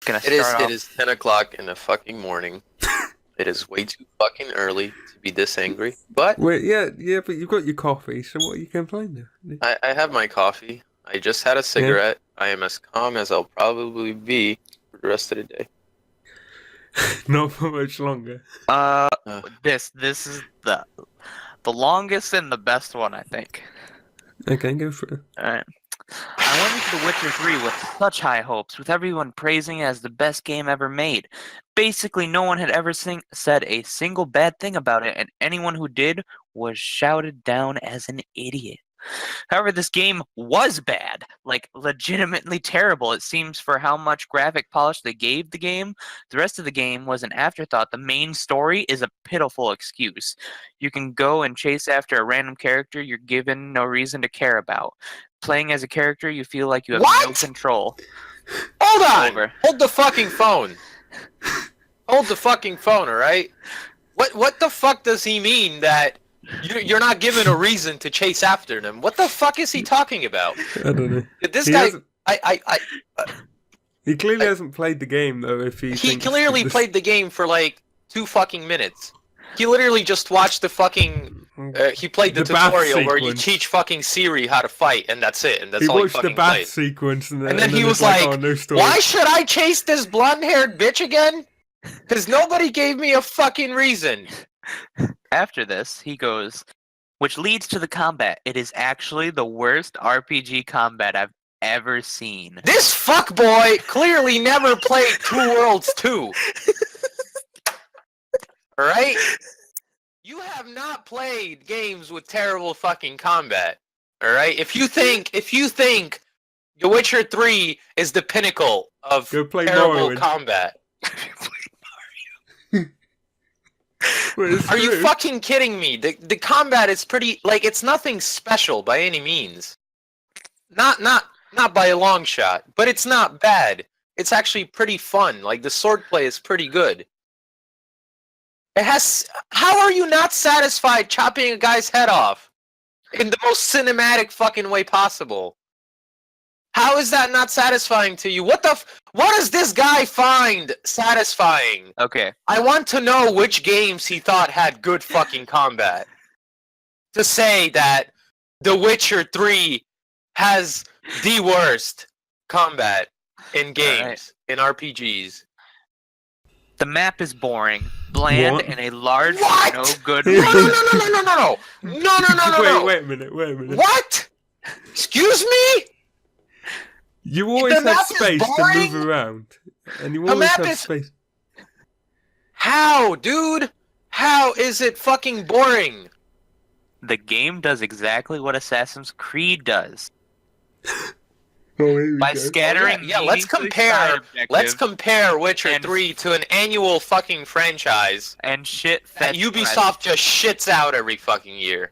Gonna It start off. is 10 o'clock in the fucking morning. It is way too fucking early to be this angry. But Wait, yeah, but you've got your coffee, so what are you complaining? I have my coffee. I just had a cigarette. I am as calm as I'll probably be for the rest of the day. Not for much longer. This is the longest and the best one, I think. Okay, go for it. Alright. I went into The Witcher 3 with such high hopes, with everyone praising it as the best game ever made. Basically, no one had ever said a single bad thing about it, and anyone who did was shouted down as an idiot. However, this game was bad, like legitimately terrible, it seems, for how much graphic polish they gave the game. The rest of the game was an afterthought. The main story is a pitiful excuse. You can go and chase after a random character you're given no reason to care about. Playing as a character you feel like you have no control. Hold on! Over. Hold the fucking phone! Hold the fucking phone, alright? What the fuck does he mean that you're not given a reason to chase after them? What the fuck is he talking about? I don't know. This He guy... hasn't- I He clearly hasn't played the game, though, if he He thinks clearly this- played the game for like 2 fucking minutes. He literally just watched the fucking... he played the bath tutorial where you sequence. teach fucking Siri how to fight, and that's it. And that's He all he watched the fucking bath played. sequence, and And then he it's was like, oh, no story. why should I chase this blonde-haired bitch again? Because nobody gave me a fucking reason. After this, he goes, which leads to the combat. It is actually the worst RPG combat I've ever seen. This fuckboy clearly never played Two Worlds 2. Alright? You have not played games with terrible fucking combat. Alright? If you think The Witcher 3 is the pinnacle of Go play terrible Morrowind. combat. Well, it's Are you true. fucking kidding me? The combat is pretty, like, it's nothing special by any means. Not by a long shot, but it's not bad. It's actually pretty fun. Like, the swordplay is pretty good. It has... How are you not satisfied chopping a guy's head off? In the most cinematic fucking way possible. How is that not satisfying to you? What does this guy find satisfying? Okay. I want to know which games he thought had good fucking combat. To say that The Witcher 3 has the worst combat in games, in RPGs. The map is boring, bland, What? and a large, What? no good No, no. Wait a minute. What? Excuse me? You always The have map is space to boring? move around, and you The always map have is- space. How, dude? How is it fucking boring? The game does exactly what Assassin's Creed does. Oh, here we By go. scattering Yeah, let's meaningfully side Let's objectives compare Witcher and- 3 to an annual fucking franchise and shit that fetch Ubisoft just shits out every fucking year.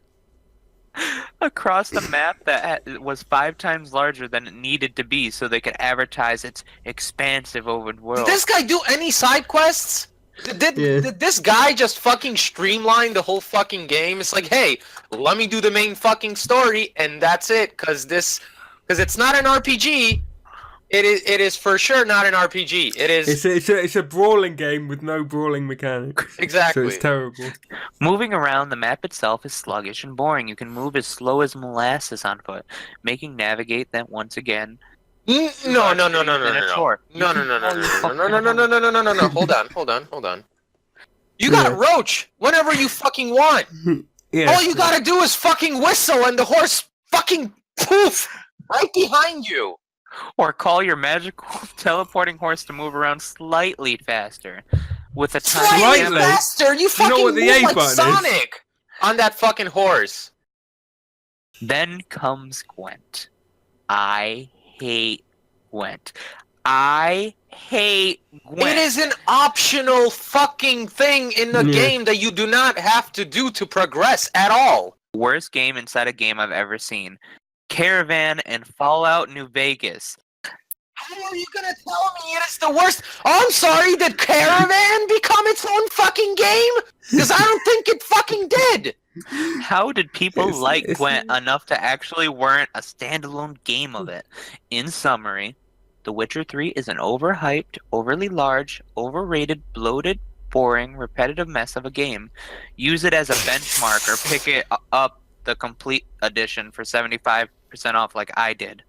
across the map that was 5 times larger than it needed to be so they could advertise its expansive open world. Did this guy do any side quests? Did this guy just fucking streamline the whole fucking game? It's like, hey, let me do the main fucking story, and that's it, because it's not an RPG. It is for sure not an RPG. It is It's a brawling game with no brawling mechanics. exactly. So it's terrible. Moving around the map itself is sluggish and boring. You can move as slow as molasses on foot, making navigate that once again. No. In a chore. No. Hold on. You got Roach whenever you fucking want. Yeah. All you gotta do is fucking whistle and the horse fucking poof right behind you. Or call your magical teleporting horse to move around slightly faster. With a tiny Slightly Slightly. faster. You fucking what the move A like button is? Sonic on that fucking horse. Then comes Gwent. I hate Gwent. I hate Gwent. It is an optional fucking thing in the Yeah. game that you do not have to do to progress at all. Worst game inside a game I've ever seen. Caravan and Fallout New Vegas. How are you gonna tell me it is the worst? Oh, I'm sorry, did Caravan become its own fucking game? Because I don't think it fucking did. How did people It's- like it's- Gwent enough to actually warrant a standalone game of it? In summary, The Witcher 3 is an overhyped, overly large, overrated, bloated, boring, repetitive mess of a game. Use it as a benchmark or pick it up the complete edition for 75% off like I did.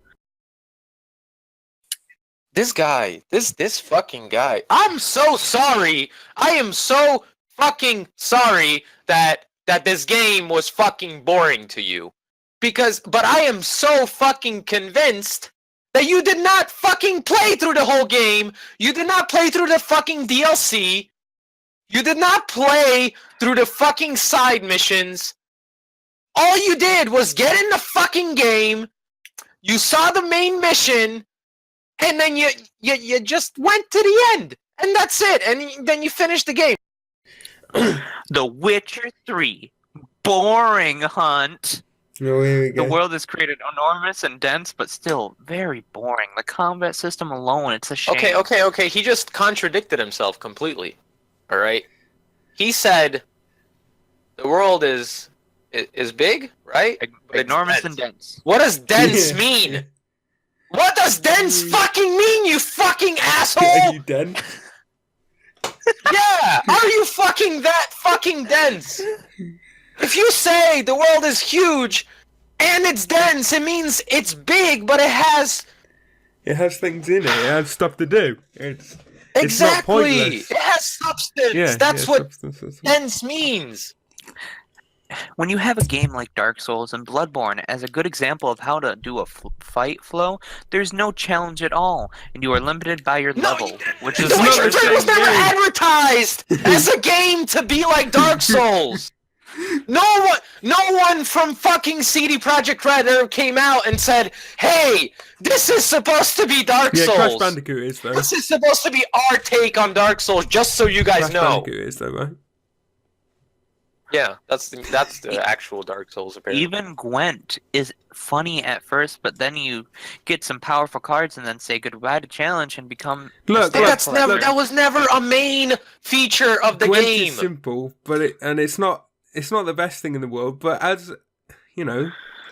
This guy, this fucking guy. I'm so sorry. I am so fucking sorry that this game was fucking boring to you. But I am so fucking convinced that you did not fucking play through the whole game. You did not play through the fucking DLC. You did not play through the fucking side missions. All you did was get in the fucking game. You saw the main mission. And then you just went to the end, and that's it. And then you finished the game. The Witcher 3, boring hunt. Oh, here we The go. world is created enormous and dense, but still very boring. The combat system alone, it's a shame. Okay. He just contradicted himself completely. All right. He said the world is big, right? But it's Enormous dense. and dense. What does dense Yeah. mean? What does dense fucking mean, you fucking Are asshole? you done? Yeah, are you fucking that fucking dense? If you say the world is huge and it's dense, it means it's big, but it has It has things in it. It has stuff to do. It's not exactly. pointless. It has substance. Yeah, That's yeah, what substance. dense means. When you have a game like Dark Souls and Bloodborne as a good example of how to do a fight flow, there's no challenge at all, and you are limited by your level, which is The like Witcher 3 was same never game. advertised as a game to be like Dark Souls. No one from fucking CD Projekt Red ever came out and said, "Hey, this is supposed to be Dark Yeah, Crash Souls. Bandicoot is though. This is supposed to be our take on Dark Souls." Just so you guys Crash know. Bandicoot is though, right? Yeah, that's the actual Dark Souls apparently. even Gwent is funny at first, but then you get some powerful cards and then say goodbye to challenge and become a Look, stat That's collector. never. That was never a main feature of the Gwent game. is simple, but it's not the best thing in the world. But as you know,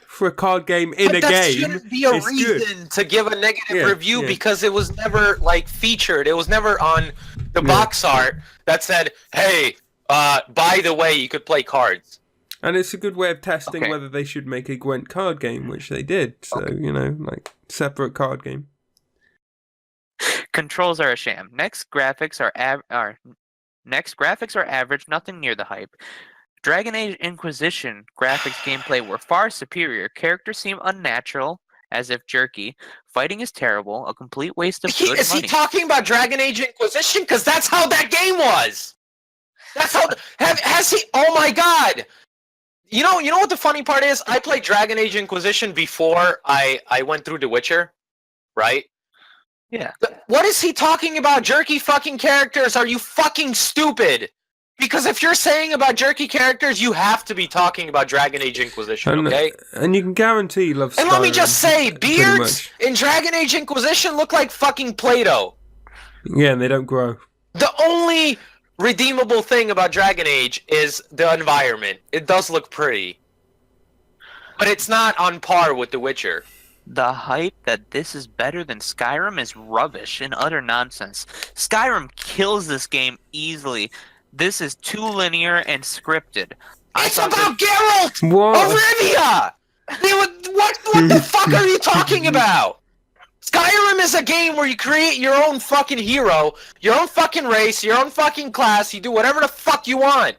for a card game in But a that game, shouldn't be a it's good. reason to give a negative Yeah, review yeah. because it was never like featured. It was never on the box art that said, "Hey, by the way, you could play cards." And it's a good way of testing Okay. whether they should make a Gwent card game, which they did. So, you know, like, separate card game. Controls are a sham. Next graphics are average, nothing near the hype. Dragon Age Inquisition graphics gameplay were far superior. Characters seem unnatural, as if jerky. Fighting is terrible, a complete waste of good Is he money. talking about Dragon Age Inquisition? Because that's how that game was. That's how. Has he? Oh my god! You know what the funny part is? I played Dragon Age Inquisition before I went through The Witcher, right? Yeah. What is he talking about? Jerky fucking characters? Are you fucking stupid? Because if you're saying about jerky characters, you have to be talking about Dragon Age Inquisition, And, okay? and you can guarantee he loves And let me Skyrim, just say, pretty beards much. in Dragon Age Inquisition look like fucking Play-Doh. Yeah, and they don't grow. The only redeemable thing about Dragon Age is the environment. It does look pretty. But it's not on par with The Witcher. The hype that this is better than Skyrim is rubbish and utter nonsense. Skyrim kills this game easily. This is too linear and scripted. It's about Geralt What? of Rivia! What the fuck are you talking about? Skyrim is a game where you create your own fucking hero, your own fucking race, your own fucking class, you do whatever the fuck you want.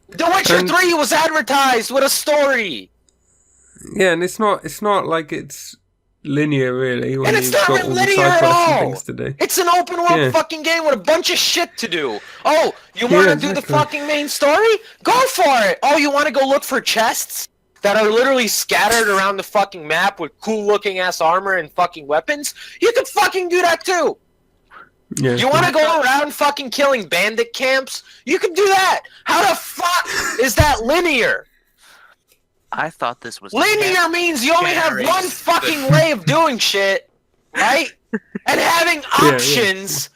The Witcher And- 3 was advertised with a story. Yeah, and it's not like it's linear, really, when And it's you've not got all the linear side at quests and all. things to do. It's an open world Yeah. fucking game with a bunch of shit to do. Oh, you want to Yeah, do the exactly. fucking main story? Go for it. Oh, you want to go look for chests that are literally scattered around the fucking map with cool looking ass armor and fucking weapons? You could fucking do that too. Yeah. You want to go around fucking killing bandit camps? You could do that. How the fuck is that linear? I thought this was Linear means you only have one fucking way of doing shit, right? And having yeah. options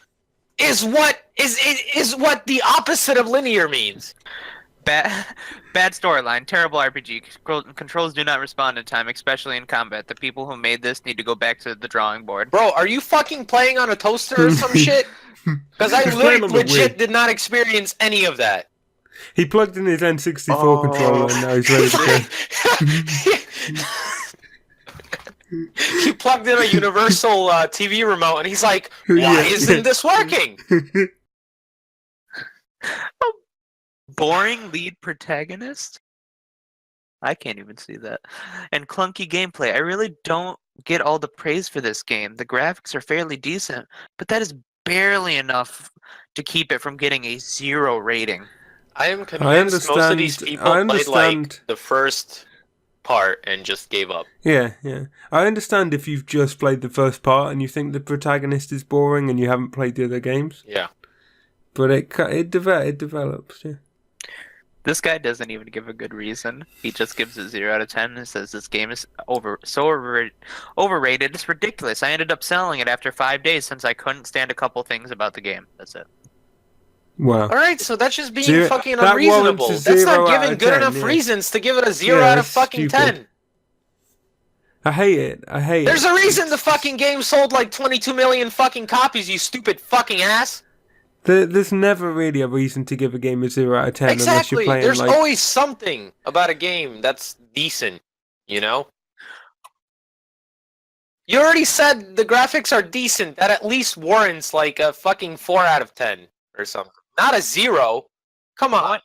is what is what the opposite of linear means. Bad, bad storyline, terrible RPG. Controls do not respond in time, especially in combat. The people who made this need to go back to the drawing board. Bro, are you fucking playing on a toaster or some shit? Because I He's playing literally on the legit Wii. did not experience any of that. He plugged in his N64 controller and now he's ready to go. He plugged in a universal TV remote and he's like, why Yeah. isn't this working? Boring lead protagonist? I can't even see that. And clunky gameplay. I really don't get all the praise for this game. The graphics are fairly decent, but that is barely enough to keep it from getting a 0 rating. I am convinced most of these people played like the first part and just gave up. Yeah. I understand if you've just played the first part and you think the protagonist is boring and you haven't played the other games. Yeah. But it develops, yeah. This guy doesn't even give a good reason. He just gives it 0 out of 10 and says this game is overrated. It's ridiculous. I ended up selling it after 5 days since I couldn't stand a couple things about the game. That's it. Wow. Alright, so that's just being fucking that unreasonable. warrants a That's 0 not out giving of good 10, enough yeah. reasons to give it a 0 Yeah, out of that's fucking stupid. 10. I hate it. There's a reason the fucking game sold like 22 million fucking copies, you stupid fucking ass. There's never really a reason to give a game a 0 out of 10 unless you're Exactly. playing There's like... always something about a game that's decent, you know? You already said the graphics are decent. That at least warrants like a fucking 4 out of 10 or something. Not a 0. Come on.